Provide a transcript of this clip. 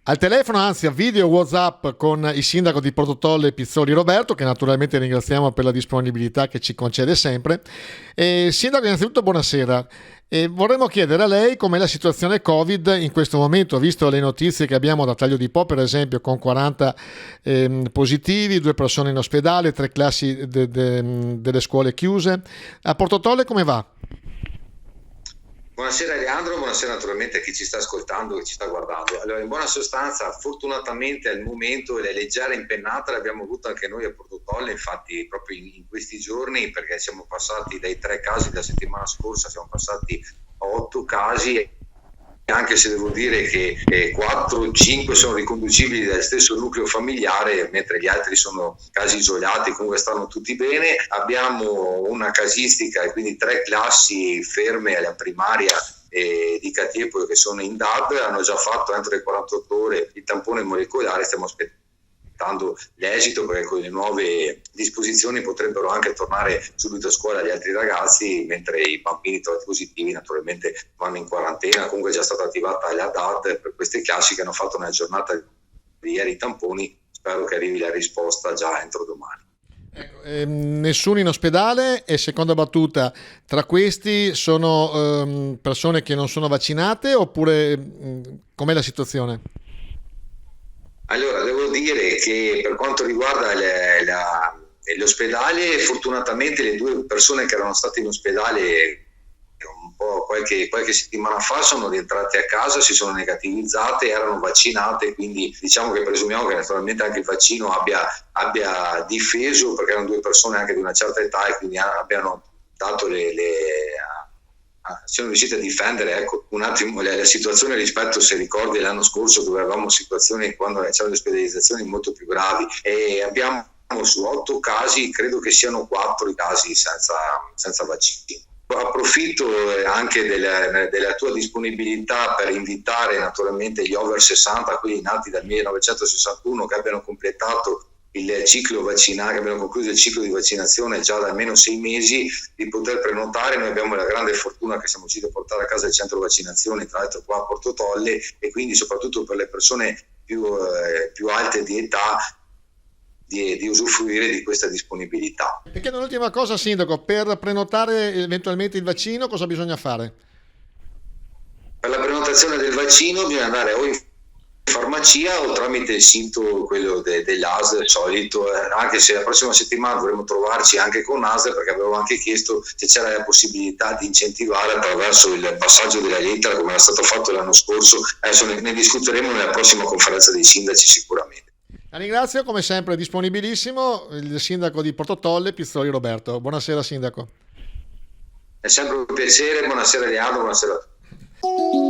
Al telefono, anzi a video WhatsApp, con il sindaco di Portotolle Pizzoli Roberto, che naturalmente ringraziamo per la disponibilità che ci concede sempre. Sindaco, innanzitutto buonasera. Vorremmo chiedere a lei com'è la situazione Covid in questo momento, visto le notizie che abbiamo da Taglio di Po, per esempio, con 40 positivi, 2 persone in ospedale, 3 classi delle scuole chiuse. A Portotolle come va? Buonasera Leandro, buonasera naturalmente a chi ci sta ascoltando e ci sta guardando. Allora, in buona sostanza, fortunatamente al momento la leggera impennata l'abbiamo avuta anche noi a Portotolle, infatti proprio in questi giorni, perché siamo passati dai 3 casi della settimana scorsa, siamo passati a 8 casi, anche se devo dire che 4-5 sono riconducibili dal stesso nucleo familiare, mentre gli altri sono casi isolati, comunque stanno tutti bene. Abbiamo una casistica e quindi 3 classi ferme alla primaria di Catiepolo che sono in DAD, hanno già fatto entro le 48 ore il tampone molecolare, stiamo aspettando l'esito, perché con le nuove disposizioni potrebbero anche tornare subito a scuola gli altri ragazzi, mentre i bambini trovati positivi naturalmente vanno in quarantena. Comunque è già stata attivata la DAD per queste classi che hanno fatto nella giornata di ieri i tamponi, spero che arrivi la risposta già entro domani. Nessuno in ospedale, e seconda battuta, tra questi sono persone che non sono vaccinate, oppure com'è la situazione? Allora, devo dire che per quanto riguarda l'ospedale, fortunatamente le 2 persone che erano state in ospedale un po' qualche settimana fa sono rientrate a casa, si sono negativizzate, erano vaccinate, quindi diciamo che presumiamo che naturalmente anche il vaccino abbia difeso, perché erano 2 persone anche di una certa età e quindi abbiano dato siamo riusciti a difendere un attimo la situazione rispetto, se ricordi, l'anno scorso, dove avevamo situazioni quando c'erano le ospedalizzazioni molto più gravi, e abbiamo su 8 casi, credo che siano 4 i casi senza vaccino. Approfitto anche della tua disponibilità per invitare naturalmente gli over 60, quelli nati dal 1961, che abbiano completato il ciclo vaccinale, che abbiamo concluso il ciclo di vaccinazione già da almeno 6 mesi, di poter prenotare. Noi abbiamo la grande fortuna che siamo riusciti a portare a casa il centro vaccinazione, tra l'altro qua a Portotolle, e quindi soprattutto per le persone più alte di età di usufruire di questa disponibilità. E chiedo un'ultima cosa, sindaco: per prenotare eventualmente il vaccino cosa bisogna fare? Per la prenotazione del vaccino bisogna andare o in farmacia o tramite il sito, quello dell'ASL solito, anche se la prossima settimana dovremo trovarci anche con ASL, perché avevo anche chiesto se c'era la possibilità di incentivare attraverso il passaggio della lettera, come era stato fatto l'anno scorso. Adesso ne discuteremo nella prossima conferenza dei sindaci sicuramente. La ringrazio, come sempre disponibilissimo, il sindaco di Portotolle Pizzoli Roberto. Buonasera sindaco. È sempre un piacere, buonasera Leandro, buonasera a tutti.